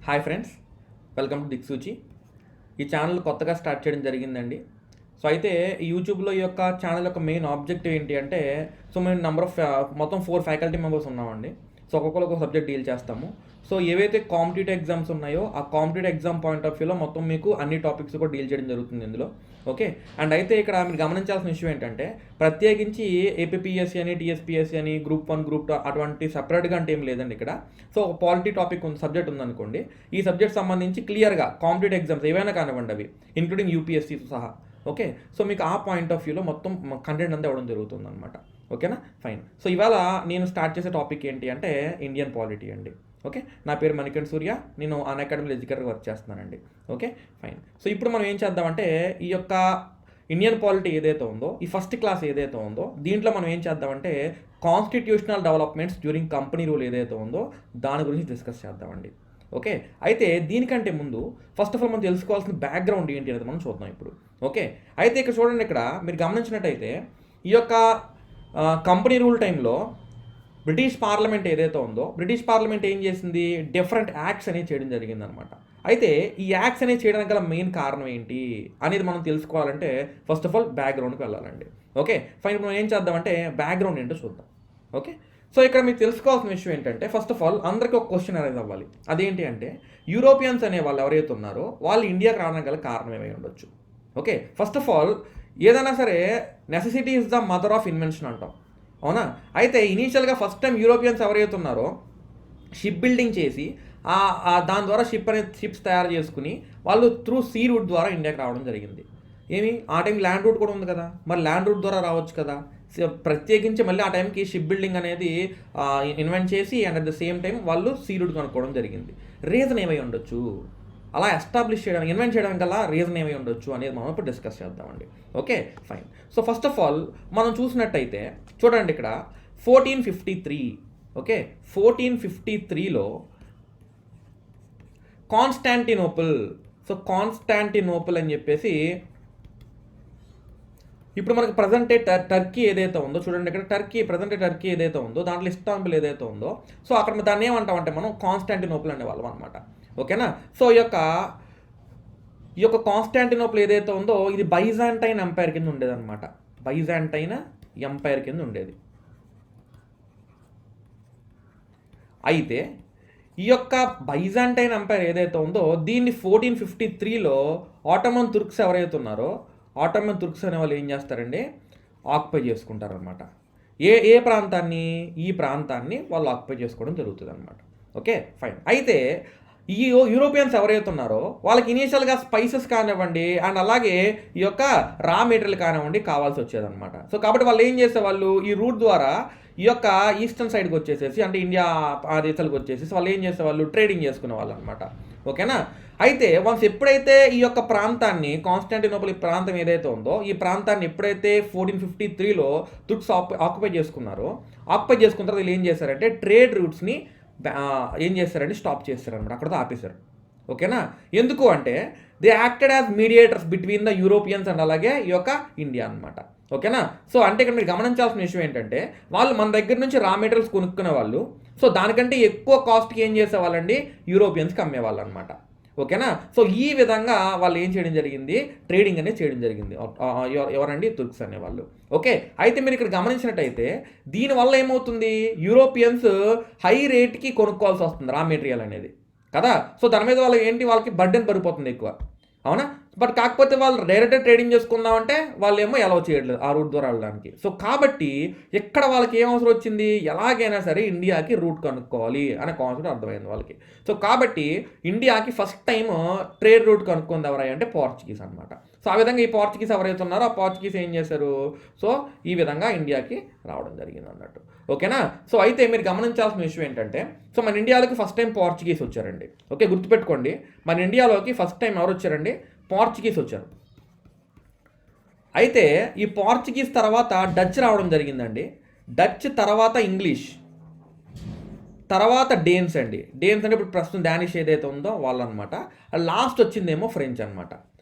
Hi friends, welcome to దిక్సూచి. ఈ channel కొత్తగా స్టార్ట్ చేయడం జరిగిందండి. సో అయితే ఈ యూట్యూబ్లో ఈ యొక్క ఛానల్ యొక్క మెయిన్ ఆబ్జెక్టివ్ ఏంటి అంటే, సో మేము మొత్తం 4 ఫ్యాకల్టీ మెంబర్స్ ఉన్నామండి. సో ఒక్కొక్కరు ఒక సబ్జెక్ట్ డీల్ చేస్తాము. సో ఏవైతే కాంపిటేటివ్ ఎగ్జామ్స్ ఉన్నాయో ఆ కాంపిటేటివ్ ఎగ్జామ్ పాయింట్ ఆఫ్ వ్యూలో మొత్తం మీకు అన్ని టాపిక్స్ కూడా డీల్ చేయడం జరుగుతుంది ఇందులో. ఓకే. అండ్ అయితే ఇక్కడ మీరు గమనించాల్సిన విషయం ఏంటంటే, ప్రత్యేకించి ఏపీపీఎస్సీ అని, టీఎస్పీఎస్సీ అని, గ్రూప్ 1 గ్రూప్ 2 అటువంటి సపరేట్గా అంటే ఏం లేదండి ఇక్కడ. సో ఒక పాలిటీ టాపిక్ సబ్జెక్ట్ ఉందనుకోండి, ఈ సబ్జెక్ట్ సంబంధించి క్లియర్గా కాంపిటేటివ్ ఎగ్జామ్స్ ఏవైనా కానివ్వండి అవి, ఇంక్లూడింగ్ యూపీఎస్సీ సహా. ఓకే. సో మీకు ఆ పాయింట్ ఆఫ్ వ్యూలో మొత్తం కంటెంట్ అంతా ఇవ్వడం జరుగుతుంది అనమాట. ఓకేనా, ఫైన్. సో ఇవాళ నేను స్టార్ట్ చేసే టాపిక్ ఏంటి అంటే ఇండియన్ పాలిటీ అండి. ఓకే. నా పేరు మణికంఠ సూర్య, నేను అన్అకాడమీలో ఎడ్యుకేటర్గా వర్క్ చేస్తున్నానండి. Okay, fine. సో ఇప్పుడు మనం ఏం చేద్దామంటే, ఈ యొక్క ఇండియన్ పాలిటీ ఏదైతే ఉందో, ఈ ఫస్ట్ క్లాస్ ఏదైతే ఉందో, దీంట్లో మనం ఏం చేద్దామంటే constitutional developments during company rule ఏదైతే ఉందో దాని గురించి డిస్కస్ చేద్దామండి. ఓకే. అయితే దీనికంటే ముందు ఫస్ట్ ఆఫ్ ఆల్ మనం తెలుసుకోవాల్సిన బ్యాక్గ్రౌండ్ ఏంటి అనేది మనం చూద్దాం ఇప్పుడు. ఓకే. అయితే ఇక్కడ చూడండి, ఇక్కడ మీరు గమనించినట్టయితే ఈ యొక్క కంపెనీ రూల్ టైంలో బ్రిటిష్ పార్లమెంట్ ఏదైతే ఉందో, బ్రిటిష్ పార్లమెంట్ ఏం చేసింది, డిఫరెంట్ యాక్ట్స్ అనేవి చేయడం జరిగిందనమాట. అయితే ఈ యాక్ట్స్ అనేవి చేయడానికి గల మెయిన్ కారణం ఏంటి అనేది మనం తెలుసుకోవాలంటే ఫస్ట్ ఆఫ్ ఆల్ బ్యాక్గ్రౌండ్కి వెళ్ళాలండి. Okay, fine. ఇప్పుడు మనం ఏం చేద్దామంటే బ్యాక్గ్రౌండ్ ఏంటో చూద్దాం. ఓకే. సో ఇక్కడ మీకు తెలుసుకోవాల్సిన విషయం ఏంటంటే, ఫస్ట్ ఆఫ్ ఆల్ అందరికీ ఒక క్వశ్చన్ అరైజ్ అవ్వాలి. అదేంటి అంటే, యూరోపియన్స్ అనే వాళ్ళు ఎవరైతే ఉన్నారో వాళ్ళు ఇండియాకి రావడానికి గల కారణం ఏమై ఉండొచ్చు. ఓకే. ఫస్ట్ ఆఫ్ ఆల్ ఏదైనా సరే necessity is the mother of invention అంటాం, అవునా? అయితే ఇనీషియల్గా ఫస్ట్ టైం యూరోపియన్స్ ఎవరైతే ఉన్నారో షిప్ బిల్డింగ్ చేసి దాని ద్వారా షిప్స్ తయారు చేసుకుని వాళ్ళు త్రూ సీ రూట్ ద్వారా ఇండియాకి రావడం జరిగింది. ఆ టైం ల్యాండ్ రూట్ కూడా ఉంది కదా, మరి ల్యాండ్ రూట్ ద్వారా రావచ్చు కదా. ప్రత్యేకించి మళ్ళీ ఆ టైంకి షిప్ బిల్డింగ్ అనేది ఇన్వెంట్ చేసి and at the same time వాళ్ళు సీ రూట్ కనుక్కోవడం జరిగింది. రీజన్ ఏమై ఉండొచ్చు, అలా ఎస్టాబ్లిష్ చేయడానికి, ఇన్వెంట్ చేయడానికి గల రీజన్ ఏమై ఉండొచ్చు అనేది మనం ఇప్పుడు డిస్కస్ చేద్దామండి. Okay, fine. So first of all మనం చూసినట్టయితే చూడండి, ఇక్కడ 1453, ఓకే, 1453లో కాన్స్టాంటినోపుల్. సో కాన్స్టాంటినోపుల్ అని చెప్పేసి ఇప్పుడు మనకు ప్రజెంటే టర్కీ ఏదైతే ఉందో చూడండి, ఇక్కడ టర్కీ ఏదైతే ఉందో దాంట్లో ఇస్తాంబుల్ ఏదైతే ఉందో, సో అక్కడ దాన్ని ఏమంటామంటే మనం కాన్స్టాంటినోపుల్ అనేవాళ్ళం అనమాట. ఓకేనా. సో ఈ యొక్క కాన్స్టాంటినోపుల్ ఏదైతే ఉందో ఇది బైజాంటైన్ ఎంపైర్ కింద ఉండేదన్నమాట. బైజాంటైన్ ఎంపైర్ కింద ఉండేది. అయితే ఈ యొక్క బైజాంటైన్ ఎంపైర్ ఏదైతే ఉందో దీన్ని 1453లో ఆటోమన్ తుర్క్స్ ఎవరైతే ఉన్నారో, ఆటోమన్ తుర్క్స్ అనే వాళ్ళు ఏం చేస్తారండి, ఆక్యుపై చేసుకుంటారనమాట. ఏ ప్రాంతాన్ని, ఈ ప్రాంతాన్ని వాళ్ళు ఆక్యుపై చేసుకోవడం జరుగుతుంది అనమాట. Okay, fine. అయితే ఈ యూరోపియన్స్ ఎవరైతే ఉన్నారో వాళ్ళకి ఇనీషియల్గా స్పైసెస్ కానివ్వండి అండ్ అలాగే ఈ యొక్క రా మెటీరియల్ కానివ్వండి కావాల్సి వచ్చేదన్నమాట. సో కాబట్టి వాళ్ళు ఏం చేసేవాళ్ళు, ఈ రూట్ ద్వారా ఈ యొక్క ఈస్టర్న్ సైడ్కి వచ్చేసేసి అంటే ఇండియా ఆ దేశాలకు వచ్చేసి వాళ్ళు ఏం చేసేవాళ్ళు, ట్రేడింగ్ చేసుకునే వాళ్ళు అనమాట. ఓకేనా. అయితే వన్స్ ఎప్పుడైతే ఈ యొక్క ప్రాంతాన్ని, కాన్స్టాంటినోపుల్ ఈ ప్రాంతం ఏదైతే ఉందో ఈ ప్రాంతాన్ని ఎప్పుడైతే 1453లో తుర్క్స్ ఆక్యుపై చేసుకున్నారో, ఆక్యుపై చేసుకున్న తర్వాత వీళ్ళు ఏం చేశారంటే ట్రేడ్ రూట్స్ని ఏం చేస్తారంటే స్టాప్ చేస్తారనమాట, అక్కడతో ఆపేశారు. ఓకేనా. ఎందుకు అంటే they acted as mediators between the Europeans and అలాగే ఈ యొక్క ఇండియా అనమాట. ఓకేనా. సో అంటే ఇక్కడ మీరు గమనించాల్సిన విషయం ఏంటంటే, వాళ్ళు మన దగ్గర నుంచి రా మెటీరియల్స్ కొనుక్కునే వాళ్ళు, సో దానికంటే ఎక్కువ కాస్ట్కి ఏం చేసేవాళ్ళండి, యూరోపియన్స్కి అమ్మేవాళ్ళు అనమాట. ఓకేనా. సో ఈ విధంగా వాళ్ళు ఏం చేయడం జరిగింది, ట్రేడింగ్ అనేది చేయడం జరిగింది. ఎవరండి, తుర్క్స్ అనేవాళ్ళు. ఓకే. అయితే మీరు ఇక్కడ గమనించినట్టయితే దీనివల్ల ఏమవుతుంది, యూరోపియన్స్ హై రేట్కి కొనుక్కోవాల్సి వస్తుంది రా మెటీరియల్ అనేది కదా. సో దాని మీద వాళ్ళకి బర్డెన్ పడిపోతుంది ఎక్కువ, అవునా. బట్ కాకపోతే వాళ్ళు డైరెక్ట్గా ట్రేడింగ్ చేసుకుందామంటే వాళ్ళు ఏమో అలౌ చేయట్లేదు ఆ రూట్ ద్వారా వెళ్ళడానికి. సో కాబట్టి ఎక్కడ వాళ్ళకి ఏం అవసరం వచ్చింది, ఎలాగైనా సరే ఇండియాకి రూట్ కనుక్కోవాలి అనే కాన్సెప్ట్ అర్థమైంది వాళ్ళకి. సో కాబట్టి ఇండియాకి ఫస్ట్ టైం ట్రేడ్ రూట్ కనుక్కుంది ఎవరై అంటే పోర్చుగీస్ అనమాట. సో ఆ విధంగా ఈ పోర్చుగీస్ ఎవరైతే ఉన్నారో ఆ పోర్చుగీస్ ఏం చేశారు, సో ఈ విధంగా ఇండియాకి రావడం జరిగింది అన్నట్టు. ఓకేనా. సో అయితే మీరు గమనించాల్సిన విషయం ఏంటంటే, సో మన ఇండియాలోకి ఫస్ట్ టైం పోర్చుగీస్ వచ్చారండి. ఓకే, గుర్తుపెట్టుకోండి, మన ఇండియాలోకి ఫస్ట్ టైం ఎవరు వచ్చారండి, పోర్చుగీస్ వచ్చారు. అయితే ఈ పోర్చుగీస్ తర్వాత డచ్ రావడం జరిగిందండి. డచ్ తర్వాత ఇంగ్లీష్, తర్వాత డేన్స్ అండి. డేన్స్ అంటే ఇప్పుడు ప్రస్తుతం డానిష్ ఏదైతే ఉందో వాళ్ళు అనమాట. లాస్ట్ వచ్చిందేమో ఫ్రెంచ్ అనమాట.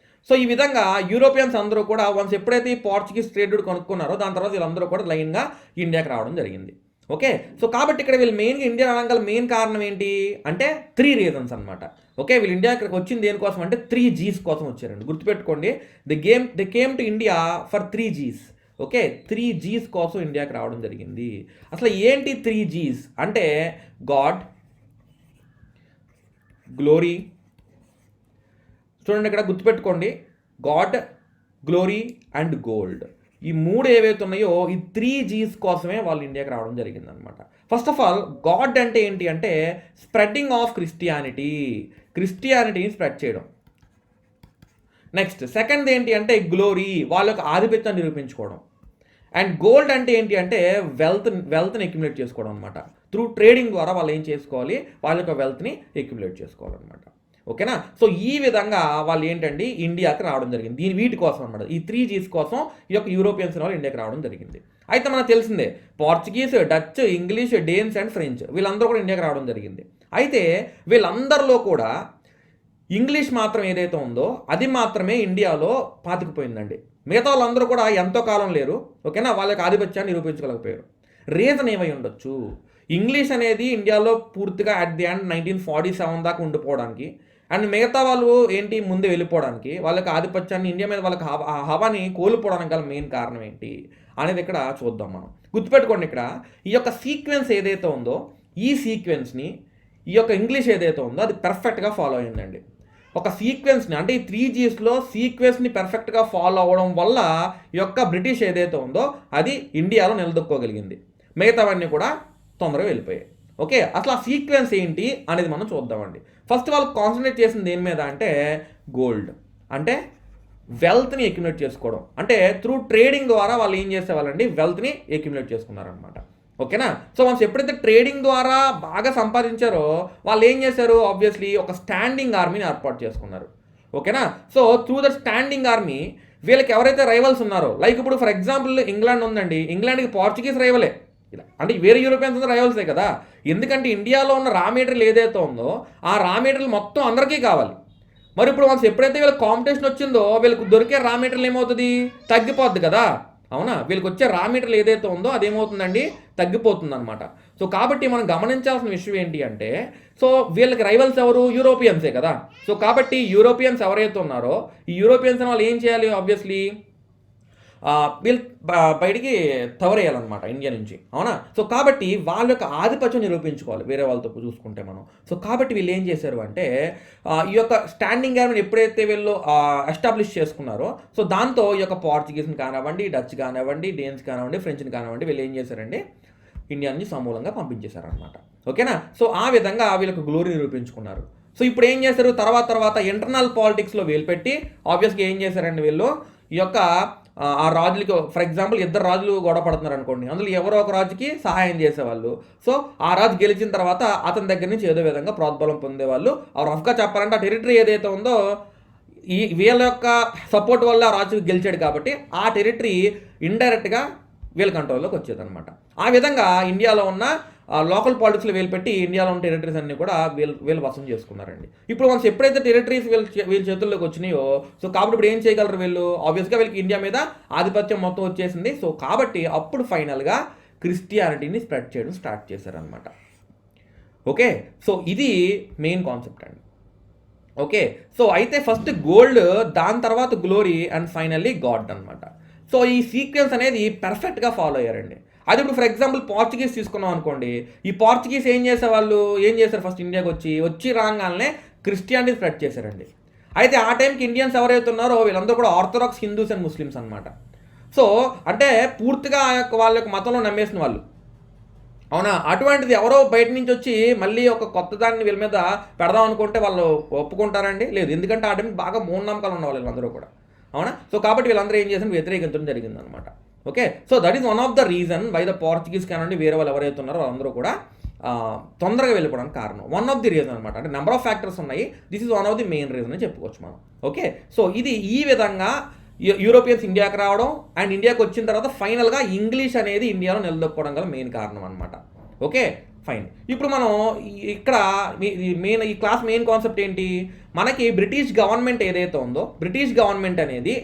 సో ఈ విధంగా యూరోపియన్స్ అందరూ కూడా వన్స్ ఎప్పుడైతే ఈ పోర్చుగీస్ ట్రేడ్ రూట్ కనుక్కున్నారో దాని తర్వాత వీళ్ళందరూ కూడా లైన్గా ఇండియాకి రావడం జరిగింది. ఓకే. సో కాబట్టి ఇక్కడ వీళ్ళు మెయిన్గా ఇండియా అనగల మెయిన్ కారణం ఏంటి అంటే 3 రీజన్స్ అనమాట. ఓకే. వీళ్ళు ఇండియా ఇక్కడికి వచ్చింది దేనికోసం అంటే 3 Gs కోసం వచ్చారండి. గుర్తుపెట్టుకోండి, they came to India for 3 Gs. Okay. 3 Gs కోసం ఇండియాకి రావడం జరిగింది. అసలు ఏంటి 3 Gs అంటే గాడ్, గ్లోరీ, చూడండి ఇక్కడ గుర్తుపెట్టుకోండి, గాడ్, గ్లోరీ అండ్ గోల్డ్. ఈ 3 ఏవైతే ఉన్నాయో ఈ 3 Gs కోసమే వాళ్ళు ఇండియాకి రావడం జరిగింది అనమాట. ఫస్ట్ ఆఫ్ ఆల్ గాడ్ అంటే ఏంటి అంటే స్ప్రెడ్డింగ్ ఆఫ్ క్రిస్టియానిటీని స్ప్రెడ్ చేయడం. నెక్స్ట్ సెకండ్ ఏంటి అంటే గ్లోరీ, వాళ్ళ యొక్క ఆధిపత్యాన్ని నిరూపించుకోవడం. అండ్ గోల్డ్ అంటే ఏంటి అంటే వెల్త్ని అక్యుములేట్ చేసుకోవడం అనమాట. త్రూ ట్రేడింగ్ ద్వారా వాళ్ళు ఏం చేసుకోవాలి, వాళ్ళ యొక్క వెల్త్ని అక్యుములేట్ చేసుకోవాలన్నమాట. ఓకేనా. సో ఈ విధంగా వాళ్ళు ఏంటండి ఇండియాకి రావడం జరిగింది. వీటి కోసం అనమాట, ఈ 3 Gs కోసం ఈ యొక్క యూరోపియన్స్ వాళ్ళు ఇండియాకి రావడం జరిగింది. అయితే మనకు తెలిసిందే Portuguese, Dutch, English, డేన్స్ and French వీళ్ళందరూ కూడా ఇండియాకి రావడం జరిగింది. అయితే వీళ్ళందరిలో కూడా ఇంగ్లీష్ మాత్రం ఏదైతే ఉందో అది మాత్రమే ఇండియాలో పాతుకుపోయిందండి. మిగతా వాళ్ళందరూ కూడా ఎంతో కాలం లేరు. ఓకేనా, వాళ్ళ యొక్క ఆధిపత్యాన్ని నిరూపించగలిగిపోయారు. రీజన్ ఏమై ఉండొచ్చు, ఇంగ్లీష్ అనేది ఇండియాలో పూర్తిగా అట్ ది ఎండ్ 1947 దాకా ఉండిపోవడానికి అండ్ మిగతా వాళ్ళు ఏంటి ముందు వెళ్ళిపోవడానికి, వాళ్ళకి ఆధిపత్యాన్ని ఇండియా మీద వాళ్ళకి హవాని కోల్పోవడానికి గల మెయిన్ కారణం ఏంటి అనేది ఇక్కడ చూద్దాం మనం. గుర్తుపెట్టుకోండి, ఇక్కడ ఈ యొక్క సీక్వెన్స్ ఏదైతే ఉందో ఈ సీక్వెన్స్ని ఈ యొక్క ఇంగ్లీష్ ఏదైతే ఉందో అది పర్ఫెక్ట్గా ఫాలో అయిందండి. ఒక సీక్వెన్స్ని అంటే ఈ 3 Gsలో సీక్వెన్స్ని పర్ఫెక్ట్గా ఫాలో అవ్వడం వల్ల ఈ యొక్క బ్రిటిష్ ఏదైతే ఉందో అది ఇండియాలో నిలదొక్కోగలిగింది. మిగతావన్నీ కూడా తొందరగా వెళ్ళిపోయాయి. ఓకే, అసలు ఆ సీక్వెన్స్ ఏంటి అనేది మనం చూద్దామండి. ఫస్ట్ వాళ్ళు కాన్సన్ట్రేట్ చేసింది దేని మీద అంటే గోల్డ్, అంటే వెల్త్ని అక్యుములేట్ చేసుకోవడం. అంటే త్రూ ట్రేడింగ్ ద్వారా వాళ్ళు ఏం చేసేవాళ్ళండి, వెల్త్ని అక్యుములేట్ చేసుకున్నారనమాట. ఓకేనా. సో వన్స్ ఎప్పుడైతే ట్రేడింగ్ ద్వారా బాగా సంపాదించారో వాళ్ళు ఏం చేశారు, ఆబ్వియస్లీ ఒక స్టాండింగ్ ఆర్మీని ఏర్పాటు చేసుకున్నారు. ఓకేనా. So through the standing army వీళ్ళకి ఎవరైతే రైవల్స్ ఉన్నారో, లైక్ ఇప్పుడు ఫర్ ఎగ్జాంపుల్ ఇంగ్లాండ్ ఉందండి, ఇంగ్లాండ్కి పోర్చుగీస్ రైవలే, ఇలా అంటే వేరే యూరోపియన్స్ అంతా రైవల్సే కదా. ఎందుకంటే ఇండియాలో ఉన్న రా మెటీరియల్ ఏదైతే ఉందో ఆ రా మెటీరియల్ మొత్తం అందరికీ కావాలి. మరి ఇప్పుడు వన్స్ ఎప్పుడైతే వీళ్ళకి కాంపిటీషన్ వచ్చిందో వీళ్ళకి దొరికే రా మెటీరియల్ ఏమవుతుంది, తగ్గిపోద్ది కదా. అవునా, వీళ్ళకి వచ్చే రా మెటీరియల్ ఏదైతే ఉందో అదేమవుతుందండి, తగ్గిపోతుంది అనమాట. సో కాబట్టి మనం గమనించాల్సిన విషయం ఏంటి అంటే, సో వీళ్ళకి రైవల్స్ ఎవరు, యూరోపియన్సే కదా. సో కాబట్టి యూరోపియన్స్ ఎవరైతే ఉన్నారో ఈ యూరోపియన్స్ వాళ్ళు ఏం చేయాలి, ఆబ్వియస్లీ వీళ్ళు బయటికి తవరేయాలన్నమాట ఇండియా నుంచి. అవునా. సో కాబట్టి వాళ్ళ యొక్క ఆధిపత్యం నిరూపించుకోవాలి వేరే వాళ్ళతో చూసుకుంటే మనం. సో కాబట్టి వీళ్ళు ఏం చేశారు అంటే ఈ యొక్క స్టాండింగ్ ఆర్మీని ఎప్పుడైతే వీళ్ళు ఎస్టాబ్లిష్ చేసుకున్నారో సో దాంతో ఈ యొక్క పోర్చుగీస్ని కానివ్వండి, డచ్ కానివ్వండి, డేన్స్ కానివ్వండి, ఫ్రెంచ్ని కానివ్వండి వీళ్ళు ఏం చేశారండి, ఇండియా నుంచి సమూలంగా పంపించేశారనమాట. ఓకేనా. సో ఆ విధంగా వీళ్ళకి గ్లోరీ నిరూపించుకున్నారు. సో ఇప్పుడు ఏం చేశారు, తర్వాత ఇంటర్నల్ పాలిటిక్స్లో వీళ్ళు పెట్టి ఆబ్వియస్గా ఏం చేశారండి, వీళ్ళు ఈ యొక్క ఆ రాజులకి ఫర్ ఎగ్జాంపుల్ 2 రాజులు గొడవ పడుతున్నారు అనుకోండి, అందులో ఎవరో ఒక రాజుకి సహాయం చేసేవాళ్ళు. సో ఆ రాజు గెలిచిన తర్వాత అతని దగ్గర నుంచి ఏదో విధంగా ప్రోద్బలం పొందేవాళ్ళు. రఫ్గా చెప్పాలంటే ఆ టెరిటరీ ఏదైతే ఉందో వీళ్ళ యొక్క సపోర్ట్ వల్ల ఆ రాజు గెలిచాడు కాబట్టి ఆ టెరిటరీ ఇండైరెక్ట్గా వీళ్ళ కంట్రోల్లోకి వచ్చేదన్నమాట. ఆ విధంగా ఇండియాలో ఉన్న లోకల్ పాలిటిక్స్లో వీళ్ళు పెట్టి ఇండియాలో ఉన్న టెరిటరీస్ అన్ని కూడా వీళ్ళు వసం చేసుకున్నారండి. ఇప్పుడు వన్స్ ఎప్పుడైతే టెరిటరీస్ వీళ్ళ చేతుల్లోకి వచ్చినాయో సో కాబట్టి ఇప్పుడు ఏం చేయగలరు వీళ్ళు, ఆబ్వియస్గా వీళ్ళకి ఇండియా మీద ఆధిపత్యం మొత్తం వచ్చేసింది. సో కాబట్టి అప్పుడు ఫైనల్గా క్రిస్టియానిటీని స్ప్రెడ్ చేయడం స్టార్ట్ చేశారనమాట. ఓకే, సో ఇది మెయిన్ కాన్సెప్ట్ అండి. ఓకే, సో అయితే ఫస్ట్ గోల్డ్, దాని తర్వాత గ్లోరీ అండ్ ఫైనల్లీ గాడ్ అనమాట. సో ఈ సీక్వెన్స్ అనేది పర్ఫెక్ట్గా ఫాలో అయ్యారండి. అది ఇప్పుడు ఫర్ ఎగ్జాంపుల్ పోర్చుగీస్ తీసుకున్నాం అనుకోండి, ఈ పోర్చుగీస్ ఏం చేశారు ఫస్ట్ ఇండియాకి వచ్చి రాగానే క్రిస్టియానిటీ స్ప్రెడ్ చేశారండి. అయితే ఆ టైంకి ఇండియన్స్ ఎవరైతే ఉన్నారో వీళ్ళందరూ కూడా ఆర్థోడాక్స్ హిందూస్ అండ్ ముస్లిమ్స్ అనమాట. సో అంటే పూర్తిగా వాళ్ళ యొక్క మతంలో నమ్మేసిన వాళ్ళు. అవునా, అటువంటిది ఎవరో బయట నుంచి వచ్చి మళ్ళీ ఒక కొత్త దాన్ని వీళ్ళ మీద పెడదాం అనుకుంటే వాళ్ళు ఒప్పుకుంటారండి, లేదు. ఎందుకంటే ఆ టైంకి బాగా మూఢనమ్మకాలు ఉన్న వీళ్ళందరూ కూడా. అవునా. సో కాబట్టి వీళ్ళందరూ ఏం చేశారు, వ్యతిరేకించడం జరిగింది అనమాట. Okay, so that is one of the reason why the Portuguese కానివ్వండి వేరే వాళ్ళు ఎవరైతే ఉన్నారో వాళ్ళందరూ కూడా తొందరగా వెళ్ళిపోవడానికి కారణం. వన్ ఆఫ్ ది రీజన్ అనమాట. అంటే నెంబర్ ఆఫ్ ఫ్యాక్టర్స్ ఉన్నాయి, this is one of the main reason అని చెప్పుకోవచ్చు మనం. ఓకే, సో ఇది ఈ విధంగా యూరోపియన్స్ ఇండియాకి రావడం అండ్ ఇండియాకి వచ్చిన తర్వాత ఫైనల్గా ఇంగ్లీష్ అనేది ఇండియాలో నిలదొక్కుకోవడం గల మెయిన్ కారణం అనమాట. Okay fine. ఇప్పుడు మనం ఇక్కడ ఈ క్లాస్ మెయిన్ కాన్సెప్ట్ ఏంటి, మనకి బ్రిటిష్ గవర్నమెంట్ ఏదైతే ఉందో బ్రిటిష్ గవర్నమెంట్ అనేది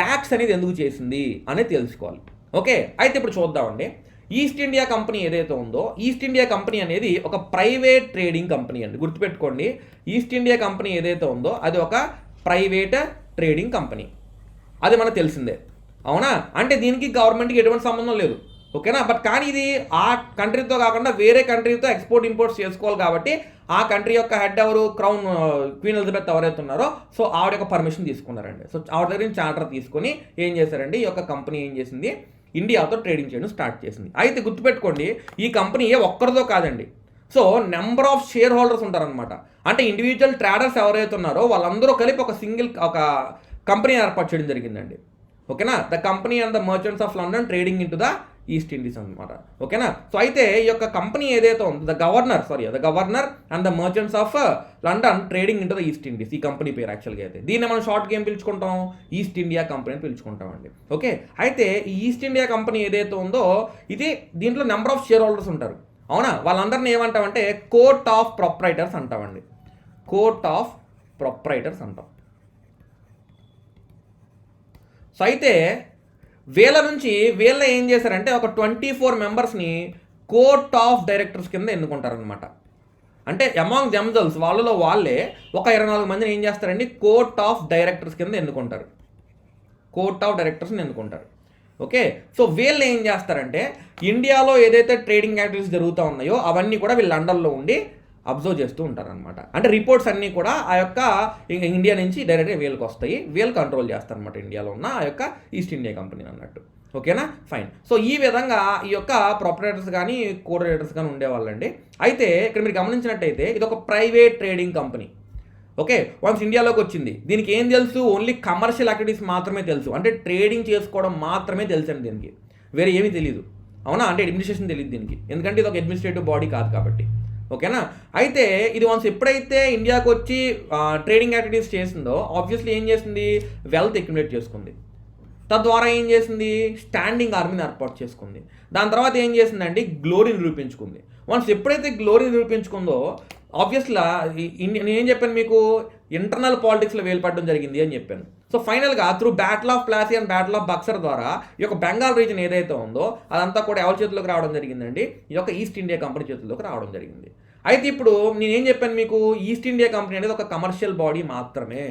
యాక్ట్స్ అనేది ఎందుకు చేసింది అనేది తెలుసుకోవాలి. ఓకే, అయితే ఇప్పుడు చూద్దామండి. ఈస్ట్ ఇండియా కంపెనీ ఏదైతే ఉందో ఈస్ట్ ఇండియా కంపెనీ అనేది ఒక ప్రైవేట్ ట్రేడింగ్ కంపెనీ అండి. గుర్తుపెట్టుకోండి, ఈస్ట్ ఇండియా కంపెనీ ఏదైతే ఉందో అది ఒక ప్రైవేట్ ట్రేడింగ్ కంపెనీ. అది మనకు తెలిసిందే, అవునా? అంటే దీనికి గవర్నమెంట్కి ఎటువంటి సంబంధం లేదు, ఓకేనా? బట్ కానీ ఇది ఆ కంట్రీతో కాకుండా వేరే కంట్రీతో ఎక్స్పోర్ట్ ఇంపోర్ట్స్ చేసుకోవాలి కాబట్టి ఆ కంట్రీ యొక్క హెడ్ ఎవరు, క్వీన్ ఎలిజబెత్ ఎవరైతే ఉన్నారో సో ఆవిడ యొక్క పర్మిషన్ తీసుకున్నారండి. సో ఆవిడ దగ్గర నుంచి చార్టర్ తీసుకొని ఏం చేశారండి, ఈ యొక్క కంపెనీ ఏం చేసింది, ఇండియాతో ట్రేడింగ్ చేయడం స్టార్ట్ చేసింది. అయితే గుర్తుపెట్టుకోండి, ఈ కంపెనీ ఒక్కరిదో కాదండి. So number of share holders ఉంటారనమాట. అంటే ఇండివిజువల్ ట్రేడర్స్ ఎవరైతే ఉన్నారో వాళ్ళందరూ కలిపి ఒక కంపెనీ ఏర్పాటు చేయడం జరిగిందండి, ఓకేనా? The company and the merchants of London trading in to the east Indies అనమాట, ఓకేనా? సో అయితే ఈ యొక్క కంపెనీ ఏదైతే ఉందో the governor and the merchants of London trading in to the east Indies, ఈ కంపెనీ పేరు యాక్చువల్గా అయితే. దీన్ని మనం షార్ట్గా ఏం పిలుచుకుంటాం, ఈస్ట్ ఇండియా కంపెనీ అని పిలుచుకుంటామండి, ఓకే? అయితే ఈ ఈస్ట్ ఇండియా కంపెనీ ఏదైతే ఉందో ఇది దీంట్లో నెంబర్ ఆఫ్ షేర్ హోల్డర్స్ ఉంటారు, అవునా? వాళ్ళందరినీ ఏమంటామంటే కోర్ట్ ఆఫ్ ప్రొప్రైటర్స్ అంటామండి, కోర్ట్ ఆఫ్ ప్రొప్రైటర్స్ అంటాం. సో అయితే వీళ్ళ ఏం చేశారంటే ఒక 24 మెంబర్స్ని కోర్ట్ ఆఫ్ డైరెక్టర్స్ కింద ఎన్నుకుంటారనమాట. అంటే అమాంగ్ దెమ్సెల్వ్స్ వాళ్ళలో వాళ్ళే ఒక 24 మందిని ఏం చేస్తారండి, కోర్ట్ ఆఫ్ డైరెక్టర్స్ కింద ఎన్నుకుంటారు, కోర్ట్ ఆఫ్ డైరెక్టర్స్ని ఎన్నుకుంటారు, ఓకే? సో వీళ్ళు ఏం చేస్తారంటే ఇండియాలో ఏదైతే ట్రేడింగ్ యాక్టివిటీస్ జరుగుతూ ఉన్నాయో అవన్నీ కూడా వీళ్ళు లండన్లో ఉండి అబ్జర్వ్ చేస్తూ ఉంటారనమాట. అంటే రిపోర్ట్స్ అన్నీ కూడా ఆ యొక్క ఇండియా నుంచి డైరెక్ట్గా వీళ్ళకి వస్తాయి, వీళ్ళు కంట్రోల్ చేస్తారనమాట ఇండియాలో ఉన్న ఆ యొక్క ఈస్ట్ ఇండియా కంపెనీ అన్నట్టు, ఓకేనా? ఫైన్. సో ఈ విధంగా ఈ యొక్క ప్రొపరేటర్స్ కానీ కోఆర్డినేటర్స్ కానీ ఉండేవాళ్ళండి. అయితే ఇక్కడ మీరు గమనించినట్టయితే ఇది ఒక private trading company, okay? Once ఇండియాలోకి వచ్చింది, దీనికి ఏం తెలుసు, ఓన్లీ కమర్షియల్ యాక్టివిటీస్ మాత్రమే తెలుసు, అంటే ట్రేడింగ్ చేసుకోవడం మాత్రమే తెలుసు అండి, దీనికి వేరే ఏమీ తెలియదు, అవునా? అంటే అడ్మినిస్ట్రేషన్ తెలియదు దీనికి, ఎందుకంటే ఇది ఒక అడ్మినిస్ట్రేటివ్ బాడీ కాదు కాబట్టి, ఓకేనా? అయితే ఇది వన్స్ ఎప్పుడైతే ఇండియాకి వచ్చి ట్రేడింగ్ యాక్టివిటీస్ చేసిందో ఆబ్వియస్లీ ఏం చేసింది, వెల్త్ అక్యుములేట్ చేసుకుంది, తద్వారా ఏం చేసింది, స్టాండింగ్ ఆర్మీని ఏర్పాటు చేసుకుంది. దాని తర్వాత ఏం చేసిందండి, గ్లోరీ నిరూపించుకుంది. వన్స్ ఎప్పుడైతే గ్లోరీ నిరూపించుకుందో ఆబ్వియస్లా నేనేం చెప్పాను మీకు, ఇంటర్నల్ పాలిటిక్స్లో వేలుపడడం జరిగింది అని చెప్పాను. సో ఫైనల్గా through battle of Plassey and battle of Buxar ద్వారా ఈ యొక్క బెంగాల్ రీజన్ ఏదైతే ఉందో అదంతా కూడా ఎవరి చేతిలోకి రావడం జరిగిందండి, ఈ యొక్క ఈస్ట్ ఇండియా కంపెనీ చేతిలోకి రావడం జరిగింది. అయితే ఇప్పుడు నేనేం చెప్పాను మీకు, ఈస్ట్ ఇండియా కంపెనీ అనేది ఒక కమర్షియల్ బాడీ మాత్రమే,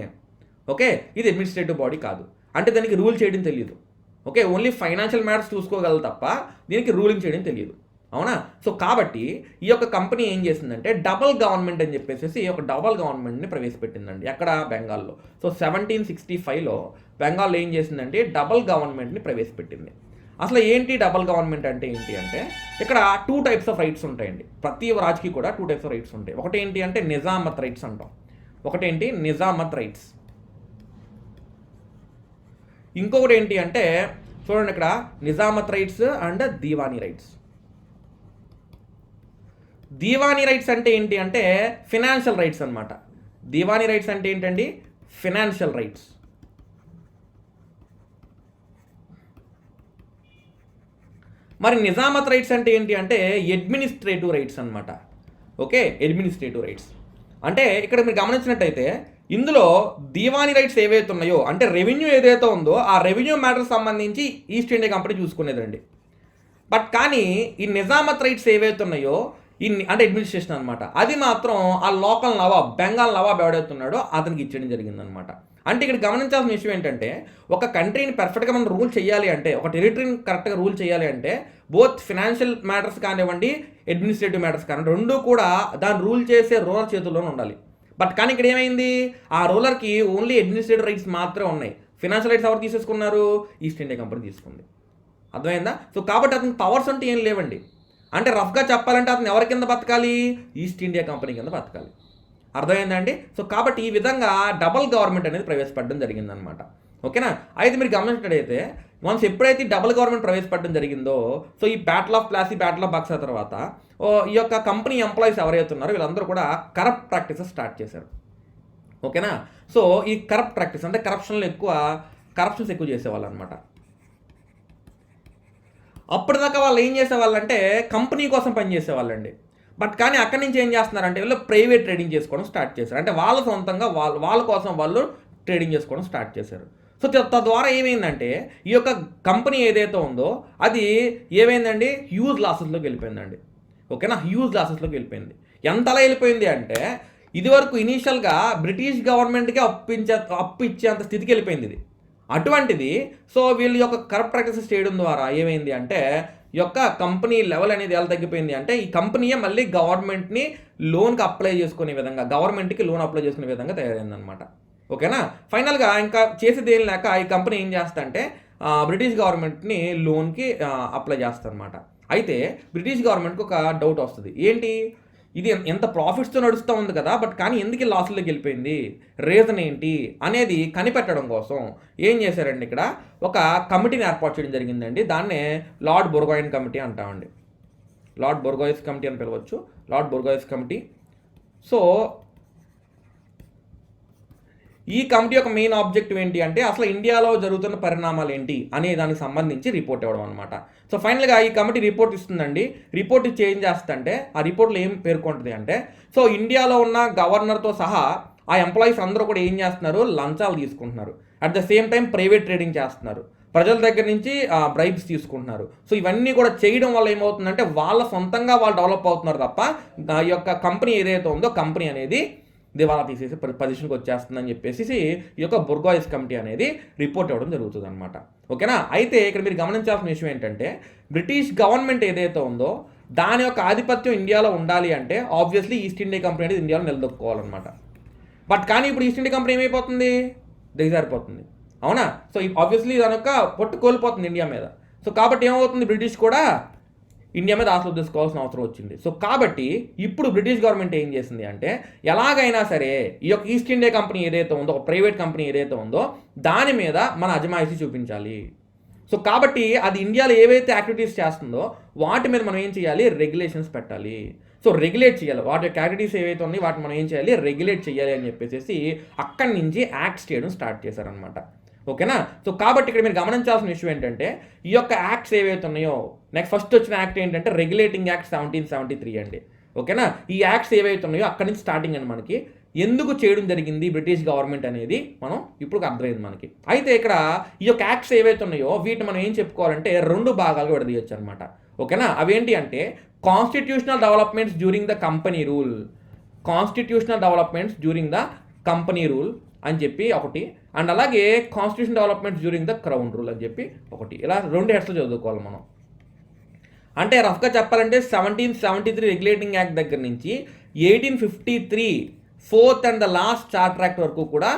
ఓకే? ఇది అడ్మినిస్ట్రేటివ్ బాడీ కాదు, అంటే దానికి రూల్ చేయడం తెలియదు, ఓకే? ఓన్లీ ఫైనాన్షియల్ మ్యాటర్స్ చూసుకోగలదు తప్ప దీనికి రూలింగ్ చేయడం తెలియదు, అవునా? సో కాబట్టి ఈ యొక్క కంపెనీ ఏం చేసిందంటే డబల్ గవర్నమెంట్ అని చెప్పేసి ఒక డబల్ గవర్నమెంట్ని ప్రవేశపెట్టిందండి, ఎక్కడ, బెంగాల్లో. సో 1765లో బెంగాల్లో ఏం చేసిందంటే డబల్ గవర్నమెంట్ని ప్రవేశపెట్టింది. అసలు ఏంటి డబల్ గవర్నమెంట్ అంటే ఏంటి అంటే ఇక్కడ 2 టైప్స్ ఆఫ్ రైట్స్ ఉంటాయండి, ప్రతి రాజుకి కూడా 2 టైప్స్ ఆఫ్ రైట్స్ ఉంటాయి. ఒకటి ఏంటి అంటే నిజామత్ రైట్స్ అంటాం, ఒకటేంటి నిజామత్ రైట్స్, ఇంకొకటి ఏంటి అంటే చూడండి ఇక్కడ Nizamat rights and Diwani rights. Diwani rights అంటే ఏంటి అంటే ఫినాన్షియల్ రైట్స్ అనమాట. దీవానీ రైట్స్ అంటే ఏంటండి, ఫినాన్షియల్ రైట్స్. మరి నిజామత్ రైట్స్ అంటే ఏంటి అంటే అడ్మినిస్ట్రేటివ్ రైట్స్ అనమాట, ఓకే? అడ్మినిస్ట్రేటివ్ రైట్స్ అంటే ఇక్కడ మీరు గమనించినట్టయితే ఇందులో దీవానీ రైట్స్ ఏవైతే ఉన్నాయో అంటే రెవెన్యూ ఏదైతే ఉందో ఆ రెవెన్యూ మ్యాటర్స్ సంబంధించి ఈస్ట్ ఇండియా కంపెనీ చూసుకునేదండి. బట్ కానీ ఈ నిజామత్ రైట్స్ ఏవైతే ఉన్నాయో అంటే అడ్మినిస్ట్రేషన్ అనమాట, అది మాత్రం ఆ లోకల్ నవాబ్, బెంగాల్ నవాబ్ ఎవడైతున్నాడో అతనికి ఇచ్చడం జరిగిందనమాట. అంటే ఇక్కడ గమనించాల్సిన విషయం ఏంటంటే ఒక కంట్రీని పర్ఫెక్ట్గా మనం రూల్ చేయాలి అంటే, ఒక టెరిటరీని కరెక్ట్గా రూల్ చేయాలి అంటే బోత్ ఫినాన్షియల్ మ్యాటర్స్ కానివ్వండి, అడ్మినిస్ట్రేటివ్ మ్యాటర్స్ కానివ్వండి, రెండూ కూడా దాన్ని రూల్ చేసే రూలర్ చేతుల్లోనే ఉండాలి. బట్ కానీ ఇక్కడ ఏమైంది, ఆ రూలర్కి ఓన్లీ అడ్మినిస్ట్రేటివ్ రైట్స్ మాత్రమే ఉన్నాయి, ఫినాన్షియల్ రైట్స్ ఎవరు తీసేసుకున్నారు, ఈస్ట్ ఇండియా కంపెనీ తీసుకుంది. అర్థమైందా? సో కాబట్టి అతనికి పవర్స్ అంటే ఏం లేవండి. అంటే రఫ్గా చెప్పాలంటే అతను ఎవరి కింద బతకాలి, ఈస్ట్ ఇండియా కంపెనీ కింద బతకాలి. అర్థమైందండి? సో కాబట్టి ఈ విధంగా డబల్ గవర్నమెంట్ అనేది ప్రవేశపెట్టడం జరిగిందనమాట, ఓకేనా? అయితే మీరు గమనించినట్టయితే వన్స్ ఎప్పుడైతే డబుల్ గవర్నమెంట్ ప్రవేశపెట్టడం జరిగిందో సో ఈ battle of Plassey, battle of Buxar తర్వాత ఈ యొక్క కంపెనీ ఎంప్లాయీస్ ఎవరైతే ఉన్నారో వీళ్ళందరూ కూడా కరప్ట్ ప్రాక్టీసెస్ స్టార్ట్ చేశారు, ఓకేనా? సో ఈ కరప్ట్ ప్రాక్టీస్ అంటే కరప్షన్స్ ఎక్కువ చేసేవాళ్ళు అనమాట. అప్పటిదాకా వాళ్ళు ఏం చేసేవాళ్ళంటే కంపెనీ కోసం పనిచేసేవాళ్ళండి. బట్ కానీ అక్కడి నుంచి ఏం చేస్తున్నారంటే వీళ్ళు ప్రైవేట్ ట్రేడింగ్ చేసుకోవడం స్టార్ట్ చేశారు. అంటే వాళ్ళ సొంతంగా వాళ్ళ కోసం వాళ్ళు ట్రేడింగ్ చేసుకోవడం స్టార్ట్ చేశారు. సో తద్వారా ఏమైందంటే ఈ యొక్క కంపెనీ ఏదైతే ఉందో అది ఏమైందండి, హ్యూజ్ లాసెస్లోకి వెళ్ళిపోయిందండి. ఓకేనా, హ్యూజ్ లాసెస్లోకి వెళ్ళిపోయింది. ఎంతలా వెళ్ళిపోయింది అంటే ఇదివరకు ఇనీషియల్గా బ్రిటిష్ గవర్నమెంట్కి అప్పు ఇచ్చేంత స్థితికి వెళ్ళిపోయింది ఇది. అటువంటిది సో వీళ్ళ యొక్క కరప్ట్ ప్రాక్టీసెస్ చేయడం ద్వారా ఏమైంది అంటే ఈ యొక్క కంపెనీ లెవెల్ అనేది ఎలా తగ్గిపోయింది అంటే ఈ కంపెనీయే మళ్ళీ గవర్నమెంట్ని లోన్కి అప్లై చేసుకునే విధంగా, గవర్నమెంట్కి లోన్ అప్లై చేసుకునే విధంగా తయారైందనమాట. ఓకేనా, ఫైనల్గా ఇంకా చేసేది ఏం లేక ఈ కంపెనీ ఏం చేస్తా అంటే బ్రిటిష్ గవర్నమెంట్ని లోన్కి అప్లై చేస్తుంది అనమాట. అయితే బ్రిటిష్ గవర్నమెంట్కి ఒక డౌట్ వస్తుంది, ఏంటి ఇది ఎంత ప్రాఫిట్స్తో నడుస్తూ ఉంది కదా, బట్ కానీ ఎందుకు లాస్లోకి వెళ్ళిపోయింది, రీజన్ ఏంటి అనేది కనిపెట్టడం కోసం ఏం చేశారండి, ఇక్కడ ఒక కమిటీని ఏర్పాటు చేయడం జరిగిందండి. దాన్నే లార్డ్ బొర్గోయిన్ కమిటీ అంటామండి. లార్డ్ బొర్గోయిస్ కమిటీ అని పిలవచ్చు, లార్డ్ బొర్గోయిస్ కమిటీ. సో ఈ కమిటీ యొక్క మెయిన్ ఆబ్జెక్టివ్ ఏంటి అంటే అసలు ఇండియాలో జరుగుతున్న పరిణామాలు ఏంటి అనే దానికి సంబంధించి రిపోర్ట్ ఇవ్వడం అనమాట. సో ఫైనల్గా ఈ కమిటీ రిపోర్ట్ ఇస్తుందండి. రిపోర్ట్ చేంజ్ చేస్తుంటే ఆ రిపోర్ట్లో ఏం పేర్కొంటుంది అంటే సో ఇండియాలో ఉన్న గవర్నర్తో సహా ఆ ఎంప్లాయీస్ అందరూ కూడా ఏం చేస్తున్నారు, లంచాలు తీసుకుంటున్నారు. At the same time private trading చేస్తున్నారు, ప్రజల దగ్గర నుంచి బ్రైబ్స్ తీసుకుంటున్నారు. సో ఇవన్నీ కూడా చేయడం వల్ల ఏమవుతుందంటే వాళ్ళ సొంతంగా వాళ్ళు డెవలప్ అవుతున్నారు తప్ప ఈ యొక్క కంపెనీ ఏదైతే ఉందో కంపెనీ అనేది దివాలా తీసేసి పొజిషన్కి వచ్చేస్తుందని చెప్పేసి ఈ యొక్క బొర్గోయిస్ కమిటీ అనేది రిపోర్ట్ ఇవ్వడం జరుగుతుంది అనమాట. ఓకేనా, అయితే ఇక్కడ మీరు గమనించాల్సిన విషయం ఏంటంటే బ్రిటిష్ గవర్నమెంట్ ఏదైతే ఉందో దాని యొక్క ఆధిపత్యం ఇండియాలో ఉండాలి అంటే ఆబ్వియస్లీ ఈస్ట్ ఇండియా కంపెనీ అనేది ఇండియాలో నిలదొక్కుకోవాలన్నమాట. బట్ కానీ ఇప్పుడు ఈస్ట్ ఇండియా కంపెనీ ఏమైపోతుంది, దిగజారిపోతుంది. అవునా, సో ఆబ్వియస్లీ దాని యొక్క పొట్టు కోల్పోతుంది ఇండియా మీద. సో కాబట్టి ఏమవుతుంది, బ్రిటిష్ కూడా ఇండియా మీద ఆశలు తీసుకోవాల్సిన అవసరం వచ్చింది. సో కాబట్టి ఇప్పుడు బ్రిటిష్ గవర్నమెంట్ ఏం చేసింది అంటే ఎలాగైనా సరే ఈ యొక్క ఈస్ట్ ఇండియా కంపెనీ ఏదైతే ఉందో, ఒక ప్రైవేట్ కంపెనీ ఏదైతే ఉందో దాని మీద మన అజమాయిషీ చూపించాలి. సో కాబట్టి అది ఇండియాలో ఏవైతే యాక్టివిటీస్ చేస్తుందో వాటి మీద మనం ఏం చేయాలి, రెగ్యులేషన్స్ పెట్టాలి. సో రెగ్యులేట్ చేయాలి, వాటి యొక్క యాక్టివిటీస్ ఏవైతే ఉన్నాయో వాటిని మనం ఏం చేయాలి, రెగ్యులేట్ చేయాలి అని చెప్పేసి అక్కడి నుంచి యాక్ట్స్ చేయడం స్టార్ట్ చేశారనమాట. ఓకేనా, సో కాబట్టి ఇక్కడ మీరు గమనించాల్సిన విషయం ఏంటంటే ఈ యొక్క యాక్ట్స్ ఏవైతే ఉన్నాయో నెక్స్ట్ ఫస్ట్ వచ్చిన యాక్ట్ ఏంటంటే రెగ్యులేటింగ్ యాక్ట్ 1773 అండి. ఓకేనా, ఈ యాక్ట్స్ ఏవైతే ఉన్నాయో అక్కడి నుంచి స్టార్టింగ్ అని మనకి ఎందుకు చేయడం జరిగింది బ్రిటిష్ గవర్నమెంట్ అనేది మనం ఇప్పుడు అర్థమైంది మనకి. అయితే ఇక్కడ ఈ యొక్క యాక్ట్స్ ఏవైతే ఉన్నాయో వీటిని మనం ఏం చెప్పుకోవాలంటే 2 భాగాలుగా విడదీయచ్చు అనమాట. ఓకేనా, అవేంటి అంటే constitutional developments during the company rule, constitutional developments during the company rule అని చెప్పి ఒకటి, అండ్ అలాగే constitution developments during the crown rule అని చెప్పి ఒకటి. ఇలా 2 హెడ్స్లో చదువుకోవాలి మనం. అంటే రఫ్గా చెప్పాలంటే 1773 రెగ్యులేటింగ్ యాక్ట్ దగ్గర నుంచి 1853 4th and the last charter act వరకు కూడా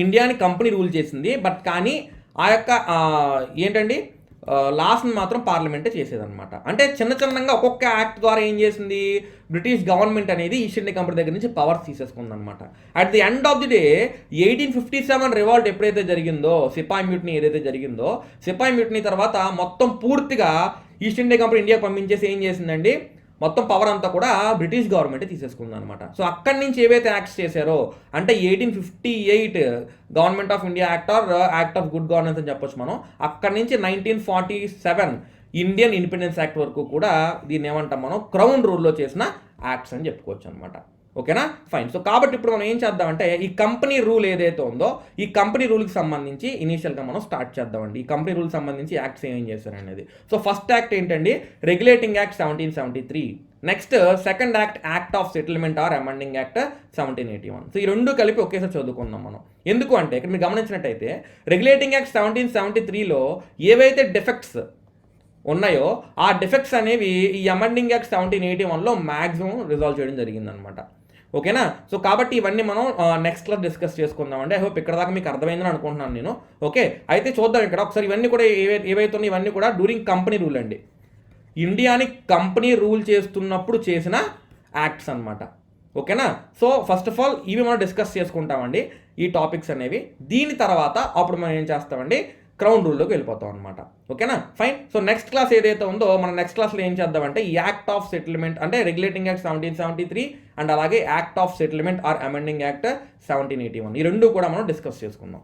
ఇండియాని కంపెనీ రూల్ చేసింది. బట్ కానీ ఆ యొక్క ఏంటండి లాస్ట్ని మాత్రం పార్లమెంటే చేసేదన్నమాట. అంటే చిన్నగా ఒక్కొక్క యాక్ట్ ద్వారా ఏం చేసింది, బ్రిటిష్ గవర్నమెంట్ అనేది ఈస్ట్ ఇండియా కంపెనీ దగ్గర నుంచి పవర్స్ తీసేసుకుందనమాట. At the end of the day 1857 revolt ఎప్పుడైతే జరిగిందో, సిపాయి మ్యూటనీ ఏదైతే జరిగిందో, సిపాయి మ్యూటనీ తర్వాత మొత్తం పూర్తిగా ఈస్ట్ ఇండియా కంపెనీ ఇండియాకి పంపించేసి ఏం చేసిందండి, మొత్తం పవర్ అంతా కూడా బ్రిటిష్ గవర్నమెంట్ తీసేసుకుంది అనమాట. సో అక్కడి నుంచి ఏవైతే యాక్ట్స్ చేశారో అంటే 1858 government of India act or act of good governance అని చెప్పొచ్చు మనం. అక్కడి నుంచి 1947 ఇండియన్ ఇండిపెండెన్స్ యాక్ట్ వరకు కూడా దీన్ని ఏమంటాం మనం, క్రౌన్ రూల్లో చేసిన యాక్ట్స్ అని చెప్పుకోవచ్చు అనమాట. ఓకేనా, ఫైన్. సో కాబట్టి ఇప్పుడు మనం ఏం చేద్దామంటే ఈ కంపెనీ రూల్ ఏదైతే ఉందో ఈ కంపెనీ రూల్కి సంబంధించి ఇనీషియల్గా మనం స్టార్ట్ చేద్దామండి. ఈ కంపెనీ రూల్కి సంబంధించి యాక్ట్స్ ఏం చేశారనేది. సో ఫస్ట్ యాక్ట్ ఏంటండి, regulating act 1773. Next second act, act of settlement or amending act 1781. So ఈ 2 కలిపి ఒకేసారి చదువుకుందాం మనం. ఎందుకు అంటే ఇక్కడ మీరు గమనించినట్టయితే రెగ్యులేటింగ్ యాక్ట్ 1773లో ఏవైతే డిఫెక్ట్స్ ఉన్నాయో ఆ డిఫెక్ట్స్ అనేవి ఈ అమెండింగ్ యాక్ట్ 1781లో మ్యాక్సిమం రిజాల్వ్ చేయడం జరిగిందనమాట. ఓకేనా, సో కాబట్టి ఇవన్నీ మనం నెక్స్ట్ క్లాస్ డిస్కస్ చేసుకుందామండి. ఐ హోప్ ఇక్కడ దాకా మీకు అర్థమైందని అనుకుంటున్నాను నేను. ఓకే, అయితే చూద్దాం ఇక్కడ ఒకసారి. ఇవన్నీ కూడా ఏవైతే ఉన్నాయి ఇవన్నీ కూడా డ్యూరింగ్ కంపెనీ రూల్ అండి, ఇండియాని కంపెనీ రూల్ చేస్తున్నప్పుడు చేసిన యాక్ట్స్ అనమాట. ఓకేనా, సో ఫస్ట్ ఆఫ్ ఆల్ ఇవి మనం డిస్కస్ చేసుకుంటామండి ఈ టాపిక్స్ అనేవి. దీని తర్వాత అప్పుడు మనం ఏం చేస్తామండి, క్రౌన్ రూల్లోకి వెళ్ళిపోతాం అనమాట. ఓకేనా, ఫైన్. సో నెక్స్ట్ క్లాస్ ఏదైతే ఉందో మనం నెక్స్ట్ క్లాస్లో ఏం చేద్దామంటే యాక్ట్ ఆఫ్ సెటిల్మెంట్ అంటే రెగ్యులేటింగ్ యాక్ట్ 1773 అండ్ అలాగే act of settlement or amending act 1781 ఈ 2 కూడా మనం డిస్కస్ చేసుకుందాం.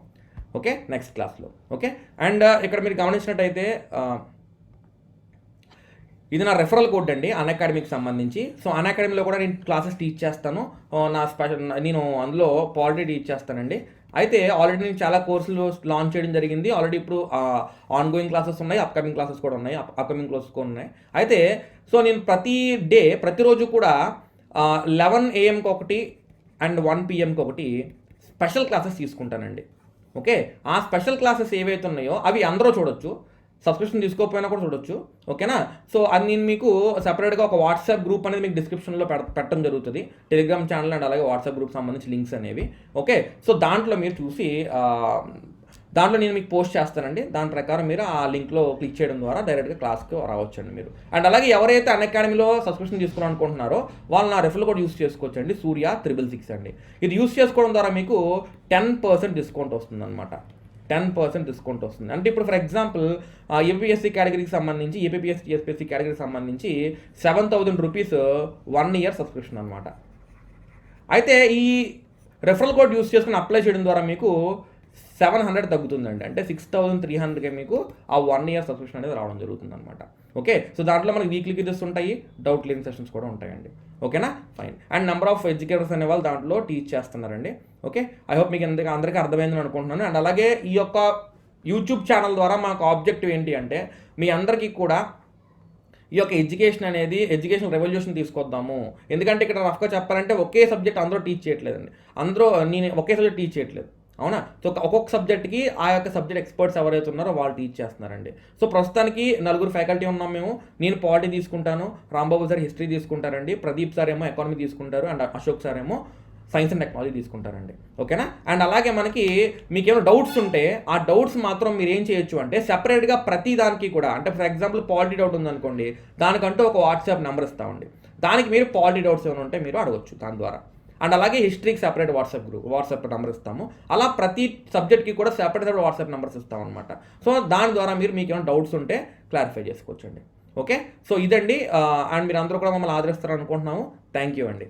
ఓకే, నెక్స్ట్ క్లాస్లో. ఓకే, అండ్ ఇక్కడ మీరు గమనించినట్టయితే ఇది నా రెఫరల్ కోడ్ అండి అన్అకాడమీకి సంబంధించి. సో అన్అకాడమీలో కూడా నేను క్లాసెస్ టీచ్ చేస్తాను. నేను అందులో పాలిటీ టీచ్ చేస్తానండి. అయితే ఆల్రెడీ నేను చాలా కోర్సులు లాంచ్ చేయడం జరిగింది. ఆల్రెడీ ఇప్పుడు ఆన్‌గోయింగ్ క్లాసెస్ ఉన్నాయి. అప్‌కమింగ్ క్లాసెస్ కూడా ఉన్నాయి. అప్‌కమింగ్ క్లాసెస్ కూడా ఉన్నాయి. అయితే సో నేను ప్రతిరోజు కూడా 11 ఏఎంకి ఒకటి అండ్ 1 పీఎంకి ఒకటి స్పెషల్ క్లాసెస్ తీసుకుంటానండి. ఓకే. ఆ స్పెషల్ క్లాసెస్ ఏవైతే ఉన్నాయో అవి అందరూ చూడొచ్చు. సబ్స్క్రిప్షన్ తీసుకోకపోయినా కూడా చూడొచ్చు. ఓకేనా. సో అది నేను మీకు సెపరేట్గా ఒక వాట్సాప్ గ్రూప్ అనేది మీకు డిస్క్రిప్షన్లో పెట్టడం జరుగుతుంది. టెలిగ్రామ్ ఛానల్ అండ్ అలాగే వాట్సాప్ గ్రూప్ సంబంధించి లింక్స్ అనేవి. ఓకే. సో దాంట్లో మీరు చూసి దాంట్లో నేను మీకు పోస్ట్ చేస్తానండి. దాని ప్రకారం మీరు ఆ లింక్లో క్లిక్ చేయడం ద్వారా డైరెక్ట్గా క్లాస్కి రావచ్చండి మీరు. అండ్ అలాగే ఎవరైతే అన్అకాడమీలో సబ్స్క్రిప్షన్ తీసుకోవాలనుకుంటున్నారో వాళ్ళు నా రెఫరల్ కోడ్ యూస్ చేసుకోవచ్చండి. సూర్య 666 అండి. ఇది యూస్ చేసుకోవడం ద్వారా మీకు 10% డిస్కౌంట్ వస్తుందన్నమాట. 10% డిస్కౌంట్ వస్తుంది. అంటే ఇప్పుడు ఫర్ ఎగ్జాంపుల్ ఏపీఎస్సీ కేటగిరీకి సంబంధించి ఏపీఎస్సీ టీఎస్పీఎస్సీ కేటగిరీకి సంబంధించి 7,000 రూపీస్ 1 ఇయర్ సబ్స్క్రిప్షన్ అనమాట. అయితే ఈ రెఫరల్ కోడ్ యూస్ చేసుకుని అప్లై చేయడం ద్వారా మీకు 700 తగ్గుతుందండి. అంటే 6,300కే మీకు ఆ 1 ఇయర్ సబ్స్క్రిప్షన్ అనేది రావడం జరుగుతుంది అనమాట. ఓకే. సో దాంట్లో మనకి వీక్లీ క్విజెస్ ఉంటాయి, డౌట్ క్లియరింగ్ సెషన్స్ కూడా ఉంటాయండి. ఓకేనా, fine. And number of educators అనే వాళ్ళు దాంట్లో టీచ్ చేస్తున్నారండి. ఓకే. ఐ హోప్ మీకు అందరికీ అర్థమైందని అనుకుంటున్నాను. అండ్ అలాగే ఈ యొక్క యూట్యూబ్ ఛానల్ ద్వారా మాకు ఆబ్జెక్టివ్ ఏంటి అంటే మీ అందరికీ కూడా ఈ యొక్క ఎడ్యుకేషన్ రెవల్యూషన్ తీసుకొద్దాము. ఎందుకంటే ఇక్కడ రఫ్గా చెప్పాలంటే ఒకే సబ్జెక్ట్ అందరూ టీచ్ చేయట్లేదండి. నేను ఒకే సబ్జెక్ట్ టీచ్ చేయట్లేదు, అవునా. సో ఒక్కొక్క సబ్జెక్ట్కి ఆ యొక్క సబ్జెక్ట్ ఎక్స్పర్ట్స్ ఎవరైతే ఉన్నారో వాళ్ళు టీచ్ చేస్తున్నారండి. సో ప్రస్తుతానికి 4 ఫ్యాకల్టీ ఉన్నాం మేము. నేను పాలిటీ తీసుకుంటాను, రాంబాబు సార్ హిస్టరీ తీసుకుంటారండి, ప్రదీప్ సార్ ఏమో ఎకానమీ తీసుకుంటారు, అండ్ అశోక్ సార్ ఏమో సైన్స్ అండ్ టెక్నాలజీ తీసుకుంటారండి. ఓకేనా. అండ్ అలాగే మీకేమైనా డౌట్స్ ఉంటే ఆ డౌట్స్ మాత్రం మీరు ఏం చేయొచ్చు అంటే సెపరేట్గా ప్రతి దానికి కూడా, అంటే ఫర్ ఎగ్జాంపుల్ పాలిటీ డౌట్ ఉందనుకోండి, దానికంటూ ఒక వాట్సాప్ నెంబర్ ఇస్తామండి. దానికి మీరు పాలిటీ డౌట్స్ ఏమైనా ఉంటే మీరు అడగొచ్చు దాని ద్వారా. అండ్ అలాగే హిస్టరీకి సెపరేట్ వాట్సాప్ నెంబర్ ఇస్తాము. అలా ప్రతి సబ్జెక్ట్కి కూడా సెపరేట్ వాట్సాప్ నెంబర్స్ ఇస్తాం అనమాట. సో దాని ద్వారా మీకు ఏమైనా డౌట్స్ ఉంటే క్లారిఫై చేసుకోవచ్చండి. ఓకే. సో ఇదండి. అండ్ మీరు అందరూ కూడా మమ్మల్ని ఆదరిస్తారని అనుకుంటున్నాము. థ్యాంక్ యూ అండి.